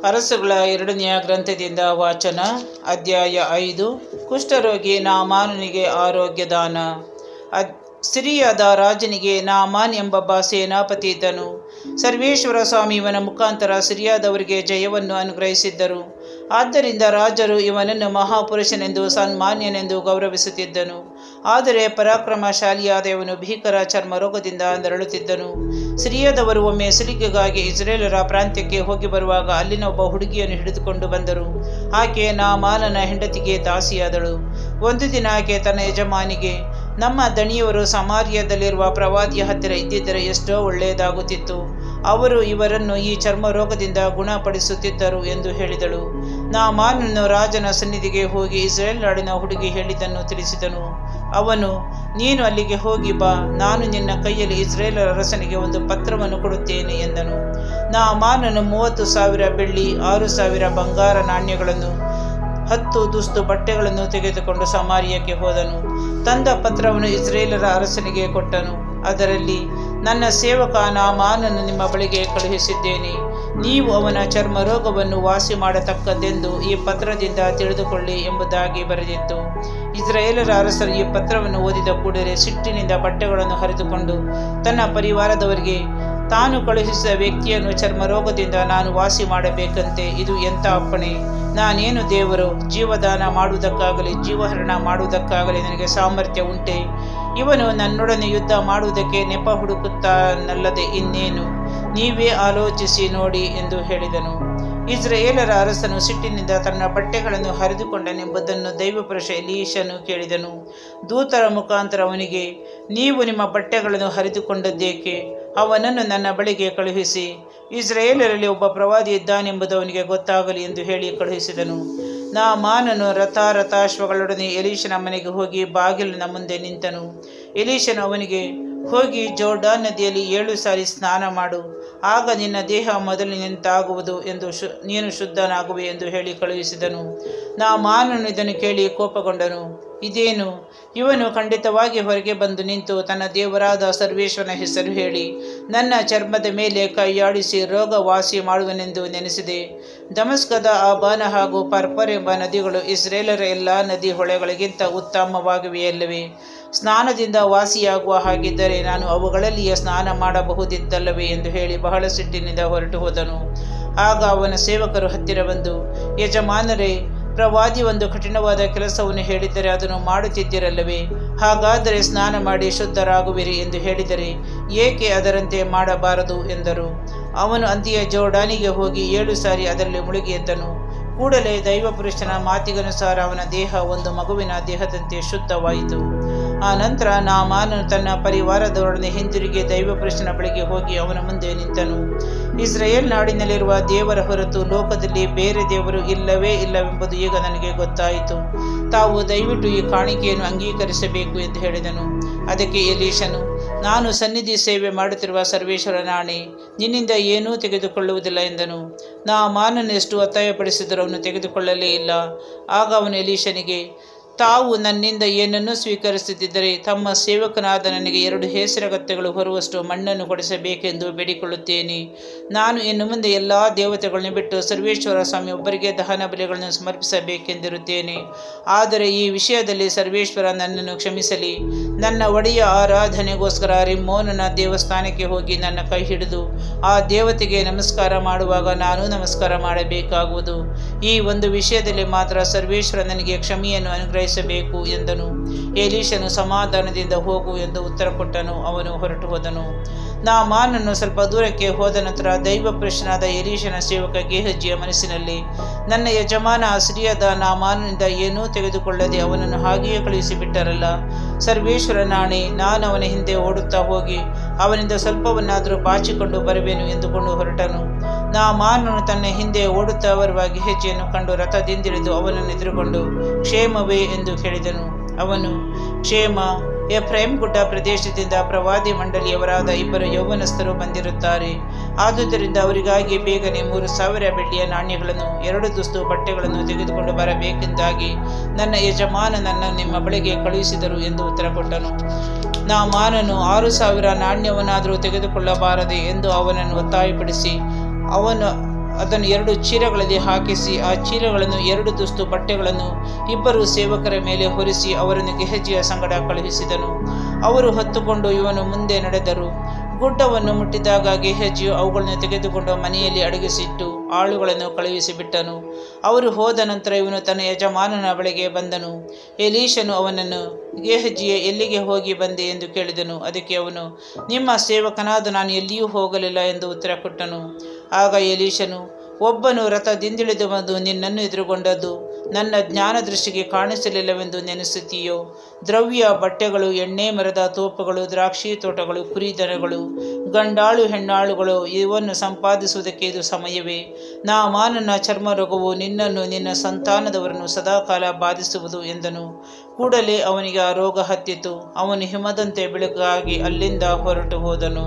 ಅರಸುಗಳ 2ನೆಯ ಗ್ರಂಥದಿಂದ ವಾಚನ. ಅಧ್ಯಾಯ 5. ಕುಷ್ಠರೋಗಿ ನಾಮಾನನಿಗೆ ಆರೋಗ್ಯದಾನ. ಸಿರಿಯಾದ ರಾಜನಿಗೆ ನಾಮಾನ್ ಎಂಬ ಸೇನಾಪತಿ ಇದ್ದನು. ಸರ್ವೇಶ್ವರ ಸ್ವಾಮಿ ಇವನ ಮುಖಾಂತರ ಸಿರಿಯಾದವರಿಗೆ ಜಯವನ್ನು ಅನುಗ್ರಹಿಸಿದ್ದರು. ಆದ್ದರಿಂದ ರಾಜರು ಇವನನ್ನು ಮಹಾಪುರುಷನೆಂದು ಸನ್ಮಾನ್ಯನೆಂದು ಗೌರವಿಸುತ್ತಿದ್ದನು. ಆದರೆ ಪರಾಕ್ರಮಶಾಲಿಯಾದ ಇವನು ಭೀಕರ ಚರ್ಮರೋಗದಿಂದ ನರಳುತ್ತಿದ್ದನು. ಸಿರಿಯಾದವರು ಒಮ್ಮೆ ಸಿಲಿಕೆಗಾಗಿ ಇಸ್ರೇಲರ ಪ್ರಾಂತ್ಯಕ್ಕೆ ಹೋಗಿ ಬರುವಾಗ ಅಲ್ಲಿನ ಒಬ್ಬ ಹುಡುಗಿಯನ್ನು ಹಿಡಿದುಕೊಂಡು ಬಂದರು. ಆಕೆ ನಾಮಾನನ ಹೆಂಡತಿಗೆ ದಾಸಿಯಾದಳು. ಒಂದು ದಿನ ಆಕೆ ತನ್ನ ಯಜಮಾನಿಗೆ, ನಮ್ಮ ದಣಿಯವರು ಸಮಾರ್ಯದಲ್ಲಿರುವ ಪ್ರವಾದಿಯ ಹತ್ತಿರ ಇದ್ದಿದ್ದರೆ ಎಷ್ಟೋ ಒಳ್ಳೆಯದಾಗುತ್ತಿತ್ತು. ಅವರು ಇವರನ್ನು ಈ ಚರ್ಮ ರೋಗದಿಂದ ಗುಣಪಡಿಸುತ್ತಿದ್ದರು ಎಂದು ಹೇಳಿದಳು. ನಾಮಾನನು ರಾಜನ ಸನ್ನಿಧಿಗೆ ಹೋಗಿ ಇಸ್ರೇಲ್ ನಾಡಿನ ಹುಡುಗಿ ಹೇಳಿದ್ದನ್ನು ತಿಳಿಸಿದನು. ಅವನು, ನೀನು ಅಲ್ಲಿಗೆ ಹೋಗಿ ಬಾ, ನಾನು ನಿನ್ನ ಕೈಯಲ್ಲಿ ಇಸ್ರೇಲರ ಅರಸನಿಗೆ ಒಂದು ಪತ್ರವನ್ನು ಕೊಡುತ್ತೇನೆ ಎಂದನು. ನಾಮಾನನು 30,000 ಬೆಳ್ಳಿ, 6,000 ಬಂಗಾರ ನಾಣ್ಯಗಳನ್ನು, 10 ದುಸ್ತು ಬಟ್ಟೆಗಳನ್ನು ತೆಗೆದುಕೊಂಡು ಸಮಾರ್ಯಕ್ಕೆ ಹೋದನು. ತಂದ ಪತ್ರವನ್ನು ಇಸ್ರೇಲರ ಅರಸನಿಗೆ ಕೊಟ್ಟನು. ಅದರಲ್ಲಿ, ನನ್ನ ಸೇವಕ ನಾಮಾನನು ನಿಮ್ಮ ಬಳಿಗೆ ಕಳುಹಿಸಿದ್ದೇನೆ. ನೀವು ಅವನ ಚರ್ಮ ರೋಗವನ್ನು ವಾಸಿ ಮಾಡತಕ್ಕದ್ದೆಂದು ಈ ಪತ್ರದಿಂದ ತಿಳಿದುಕೊಳ್ಳಿ ಎಂಬುದಾಗಿ ಬರೆದಿತ್ತು. ಇಸ್ರಾಯೇಲರ ಅರಸರು ಈ ಪತ್ರವನ್ನು ಓದಿದ ಕೂಡಲೇ ಸಿಟ್ಟಿನಿಂದ ಬಟ್ಟೆಗಳನ್ನು ಹರಿದುಕೊಂಡು ತನ್ನ ಪರಿವಾರದವರಿಗೆ, ತಾನು ಕಳುಹಿಸಿದ ವ್ಯಕ್ತಿಯನ್ನು ಚರ್ಮರೋಗದಿಂದ ನಾನು ವಾಸಿ ಮಾಡಬೇಕಂತೆ. ಇದು ಎಂಥ ಅಪ್ಪಣೆ! ನಾನೇನು ದೇವರು? ಜೀವದಾನ ಮಾಡುವುದಕ್ಕಾಗಲಿ ಜೀವಹರಣ ಮಾಡುವುದಕ್ಕಾಗಲಿ ನನಗೆ ಸಾಮರ್ಥ್ಯ ಉಂಟೆ? ಇವನು ನನ್ನೊಡನೆ ಯುದ್ಧ ಮಾಡುವುದಕ್ಕೆ ನೆಪ ಹುಡುಕುತ್ತಾನಲ್ಲದೆ ಇನ್ನೇನು? ನೀವೇ ಆಲೋಚಿಸಿ ನೋಡಿ ಎಂದು ಹೇಳಿದನು. ಇಸ್ರಾಯೇಲರ ಅರಸನು ಸಿಟ್ಟಿನಿಂದ ತನ್ನ ಬಟ್ಟೆಗಳನ್ನು ಹರಿದುಕೊಂಡನೆಂಬುದನ್ನು ದೈವಪುರುಷ ಎಲೀಷನು ಕೇಳಿದನು. ದೂತರ ಮುಖಾಂತರ ಅವನಿಗೆ, ನೀವು ನಿಮ್ಮ ಬಟ್ಟೆಗಳನ್ನು ಹರಿದುಕೊಂಡದ್ದೇಕೆ? ಅವನನ್ನು ನನ್ನ ಬಳಿಗೆ ಕಳುಹಿಸಿ, ಇಸ್ರಾಯೇಲರಲ್ಲಿ ಒಬ್ಬ ಪ್ರವಾದಿ ಇದ್ದಾನೆಂಬುದು ಅವನಿಗೆ ಗೊತ್ತಾಗಲಿ ಎಂದು ಹೇಳಿ ಕಳುಹಿಸಿದನು. ನಾಮಾನನು ರಥಾಶ್ವಗಳೊಡನೆ ಎಲೀಷನ ಮನೆಗೆ ಹೋಗಿ ಬಾಗಿಲಿನ ಮುಂದೆ ನಿಂತನು. ಎಲೀಷನು ಅವನಿಗೆ, ಹೋಗಿ ಜೋರ್ಡಾನ್ ನದಿಯಲ್ಲಿ 7 ಸಾರಿ ಸ್ನಾನ ಮಾಡು, ಆಗ ನಿನ್ನ ದೇಹ ಮೊದಲಿನಂತಾಗುವುದು ಎಂದು ನೀನು ಶುದ್ಧನಾಗುವೆ ಎಂದು ಹೇಳಿ ಕಳುಹಿಸಿದನು. ನಾಮಾನನು ಇದನ್ನು ಕೇಳಿ ಕೋಪಗೊಂಡನು. ಇದೇನು? ಇವನು ಖಂಡಿತವಾಗಿ ಹೊರಗೆ ಬಂದು ನಿಂತು ತನ್ನ ದೇವರಾದ ಸರ್ವೇಶ್ವರನ ಹೆಸರು ಹೇಳಿ ನನ್ನ ಚರ್ಮದ ಮೇಲೆ ಕೈಯಾಡಿಸಿ ರೋಗ ವಾಸಿ ಮಾಡುವನೆಂದು ನೆನೆಸಿದೆ. ದಮಸ್ಕದ ಆಬಾನ ಹಾಗೂ ಪರ್ಪರ್ ಎಂಬ ನದಿಗಳು ಇಸ್ರೇಲರ ಎಲ್ಲ ನದಿ ಹೊಳೆಗಳಿಗಿಂತ ಉತ್ತಮವಾಗಿವೆಯಲ್ಲವೇ? ಸ್ನಾನದಿಂದ ವಾಸಿಯಾಗುವ ಹಾಗಿದ್ದರೆ ನಾನು ಅವುಗಳಲ್ಲಿಯೇ ಸ್ನಾನ ಮಾಡಬಹುದಿತ್ತಲ್ಲವೇ ಎಂದು ಹೇಳಿ ಬಹಳ ಸಿಟ್ಟಿನಿಂದ ಹೊರಟು ಹೋದನು. ಆಗ ಅವನ ಸೇವಕರು ಹತ್ತಿರ ಬಂದು, ಯಜಮಾನರೇ, ಪ್ರವಾದಿ ಒಂದು ಕಠಿಣವಾದ ಕೆಲಸವನ್ನು ಹೇಳಿದ್ದರೆ ಅದನ್ನು ಮಾಡುತ್ತಿದ್ದಿರಲ್ಲವೇ? ಹಾಗಾದರೆ ಸ್ನಾನ ಮಾಡಿ ಶುದ್ಧರಾಗುವಿರಿ ಎಂದು ಹೇಳಿದರೆ ಏಕೆ ಅದರಂತೆ ಮಾಡಬಾರದು ಎಂದರು. ಅವನು ಅಂತೆಯೇ ಜೋರ್ಡಾನಿಗೆ ಹೋಗಿ 7 ಸಾರಿ ಅದರಲ್ಲಿ ಮುಳುಗಿ ಎದ್ದನು. ಕೂಡಲೇ ದೈವಪುರುಷನ ಮಾತಿಗನುಸಾರ ಅವನ ದೇಹ ಒಂದು ಮಗುವಿನ ದೇಹದಂತೆ ಶುದ್ಧವಾಯಿತು. ಆ ನಂತರ ನಾಮಾನನು ತನ್ನ ಪರಿವಾರದವರೊಡನೆ ಹಿಂದಿರುಗಿ ದೈವಪುರುಷನ ಬಳಿಗೆ ಹೋಗಿ ಅವನ ಮುಂದೆ ನಿಂತನು. ಇಸ್ರಾಯೇಲ್ ನಾಡಿನಲ್ಲಿರುವ ದೇವರ ಹೊರತು ಲೋಕದಲ್ಲಿ ಬೇರೆ ದೇವರು ಇಲ್ಲವೇ ಇಲ್ಲವೆಂಬುದು ಈಗ ನನಗೆ ಗೊತ್ತಾಯಿತು. ತಾವು ದಯವಿಟ್ಟು ಈ ಕಾಣಿಕೆಯನ್ನು ಅಂಗೀಕರಿಸಬೇಕು ಎಂದು ಹೇಳಿದನು. ಅದಕ್ಕೆ ಎಲೀಷನು, ನಾನು ಸನ್ನಿಧಿ ಸೇವೆ ಮಾಡುತ್ತಿರುವ ಸರ್ವೇಶ್ವರನಾಣೆ, ನಿನ್ನಿಂದ ಏನೂ ತೆಗೆದುಕೊಳ್ಳುವುದಿಲ್ಲ ಎಂದನು. ನಾಮಾನನು ಎಷ್ಟು ಒತ್ತಾಯಪಡಿಸಿದರೂ ಅವನು ತೆಗೆದುಕೊಳ್ಳಲೇ ಇಲ್ಲ. ಆಗ ಅವನು ಎಲೀಷನಿಗೆ, ತಾವು ನನ್ನಿಂದ ಏನನ್ನೂ ಸ್ವೀಕರಿಸುತ್ತಿದ್ದರೆ ತಮ್ಮ ಸೇವಕನಾದ ನನಗೆ 2 ಹೇಸರಗತ್ತೆಗಳು ಹೊರುವಷ್ಟು ಮಣ್ಣನ್ನು ಕೊಡಿಸಬೇಕೆಂದು ಬೇಡಿಕೊಳ್ಳುತ್ತೇನೆ. ನಾನು ಇನ್ನು ಮುಂದೆ ಎಲ್ಲ ದೇವತೆಗಳನ್ನು ಬಿಟ್ಟು ಸರ್ವೇಶ್ವರ ಸ್ವಾಮಿ ಒಬ್ಬರಿಗೆ ದಹನ ಬಲಿಗಳನ್ನು ಸಮರ್ಪಿಸಬೇಕೆಂದಿರುತ್ತೇನೆ. ಆದರೆ ಈ ವಿಷಯದಲ್ಲಿ ಸರ್ವೇಶ್ವರ ನನ್ನನ್ನು ಕ್ಷಮಿಸಲಿ. ನನ್ನ ಒಡೆಯ ಆರಾಧನೆಗೋಸ್ಕರ ರಿಮ್ಮೋನನ ದೇವಸ್ಥಾನಕ್ಕೆ ಹೋಗಿ ನನ್ನ ಕೈ ಹಿಡಿದು ಆ ದೇವತೆಗೆ ನಮಸ್ಕಾರ ಮಾಡುವಾಗ ನಾನು ನಮಸ್ಕಾರ ಮಾಡಬೇಕಾಗುವುದು. ಈ ಒಂದು ವಿಷಯದಲ್ಲಿ ಮಾತ್ರ ಸರ್ವೇಶ್ವರ ನನಗೆ ಕ್ಷಮೆಯನ್ನು ಅನುಗ್ರಹಿಸಬೇಕು ಎಂದನು. ಎಲೀಷನು ಸಮಾಧಾನದಿಂದ ಹೋಗು ಎಂದು ಉತ್ತರ ಕೊಟ್ಟನು. ಅವನು ಹೊರಟು ಹೋದನು. ನಾಮಾನನು ಸ್ವಲ್ಪ ದೂರಕ್ಕೆ ಹೋದ ನಂತರ ದೈವಪುರುಷನಾದ ಎಲೀಷನ ಸೇವಕ ಗೇಹಜಿಯ ಮನಸ್ಸಿನಲ್ಲಿ, ನನ್ನ ಯಜಮಾನ ಸಿರಿಯಾದ ನಾಮಾನನಿಂದ ಏನೂ ತೆಗೆದುಕೊಳ್ಳದೆ ಅವನನ್ನು ಹಾಗೆಯೇ ಕಳುಹಿಸಿಬಿಟ್ಟರಲ್ಲ. ಸರ್ವೇಶ್ವರನಾಣೆ, ನಾನು ಅವನ ಹಿಂದೆ ಓಡುತ್ತಾ ಹೋಗಿ ಅವನಿಂದ ಸ್ವಲ್ಪವನ್ನಾದರೂ ಬಾಚಿಕೊಂಡು ಬರುವೆನು ಎಂದುಕೊಂಡು ಹೊರಟನು. ನಾಮಾನನು ತನ್ನ ಹಿಂದೆ ಓಡುತ್ತಾ ಬರುವ ಗೇಹಜಿಯನ್ನು ಕಂಡು ರಥದಿಂದಿಳಿದು ಅವನನ್ನು ಎದುರುಗೊಂಡು, ಕ್ಷೇಮವೇ ಎಂದು ಕೇಳಿದನು. ಅವನು, ಕ್ಷೇಮ. ಎಫ್ರೈಮ್ ಗುಡ್ಡ ಪ್ರದೇಶದಿಂದ ಪ್ರವಾದಿ ಮಂಡಳಿಯವರಾದ 2 ಯೌವನಸ್ಥರು ಬಂದಿರುತ್ತಾರೆ. ಆದುದರಿಂದ ಅವರಿಗಾಗಿ ಬೇಗನೆ 3,000 ಬೆಳ್ಳಿಯ ನಾಣ್ಯಗಳನ್ನು, 2 ದುಸ್ತು ಬಟ್ಟೆಗಳನ್ನು ತೆಗೆದುಕೊಂಡು ಬರಬೇಕೆಂದಾಗಿ ನನ್ನ ಯಜಮಾನ ನನ್ನ ನಿಮ್ಮ ಬಳಿಗೆ ಕಳುಹಿಸಿದರು ಎಂದು ಉತ್ತರ ಕೊಟ್ಟನು. ನಾಮಾನನು 6,000 ನಾಣ್ಯವನ್ನಾದರೂ ತೆಗೆದುಕೊಳ್ಳಬಾರದೆ ಎಂದು ಅವನನ್ನು ಒತ್ತಾಯಪಡಿಸಿ ಅವನು ಅದನ್ನು 2 ಚೀಲಗಳಲ್ಲಿ ಹಾಕಿಸಿ ಆ ಚೀಲಗಳನ್ನು 2 ದುಸ್ತು ಬಟ್ಟೆಗಳನ್ನು 2 ಸೇವಕರ ಮೇಲೆ ಹೊರಿಸಿ ಅವರನ್ನು ಗೆಹಜಿಯ ಸಂಗಡ ಕಳುಹಿಸಿದನು. ಅವರು ಹೊತ್ತುಕೊಂಡು ಇವನು ಮುಂದೆ ನಡೆದರು. ಗುಡ್ಡವನ್ನು ಮುಟ್ಟಿದಾಗ ಗೆಹಜಿಯು ಅವುಗಳನ್ನು ತೆಗೆದುಕೊಂಡು ಮನೆಯಲ್ಲಿ ಅಡಗಿಸಿಟ್ಟು ಆಳುಗಳನ್ನು ಕಳುಹಿಸಿಬಿಟ್ಟನು. ಅವರು ಹೋದ ನಂತರ ಇವನು ತನ್ನ ಯಜಮಾನನ ಬಳಿಗೆ ಬಂದನು. ಎಲೀಷನು ಅವನನ್ನು, ಗೆಹಜಿಯೇ, ಎಲ್ಲಿಗೆ ಹೋಗಿ ಬಂದೆ ಎಂದು ಕೇಳಿದನು. ಅದಕ್ಕೆ ಅವನು, ನಿಮ್ಮ ಸೇವಕನಾದ ನಾನು ಎಲ್ಲಿಯೂ ಹೋಗಲಿಲ್ಲ ಎಂದು ಉತ್ತರ ಕೊಟ್ಟನು. ಆಗ ಎಲೀಷನು, ಒಬ್ಬನು ರಥದಿಂದಿಳಿದು ಬಂದು ನಿನ್ನನ್ನು ಎದುರುಗೊಂಡದ್ದು ನನ್ನ ಜ್ಞಾನ ದೃಷ್ಟಿಗೆ ಕಾಣಿಸಲಿಲ್ಲವೆಂದು ನೆನೆಸುತ್ತೀಯೋ? ದ್ರವ್ಯ, ಬಟ್ಟೆಗಳು, ಎಣ್ಣೆ ಮರದ ತೋಪುಗಳು, ದ್ರಾಕ್ಷಿ ತೋಟಗಳು, ಕುರಿದನಗಳು, ಗಂಡಾಳು ಹೆಣ್ಣಾಳುಗಳು ಇವನ್ನು ಸಂಪಾದಿಸುವುದಕ್ಕೆ ಇದು ಸಮಯವೇ? ನಾಮಾನನ ಚರ್ಮರೋಗವು ನಿನ್ನನ್ನು ನಿನ್ನ ಸಂತಾನದವರನ್ನು ಸದಾಕಾಲ ಬಾಧಿಸುವುದು ಎಂದನು. ಕೂಡಲೇ ಅವನಿಗೆ ಆ ರೋಗ ಹತ್ತಿತು. ಅವನು ಹಿಮದಂತೆ ಬೆಳಗಾಗಿ ಅಲ್ಲಿಂದ ಹೊರಟು ಹೋದನು.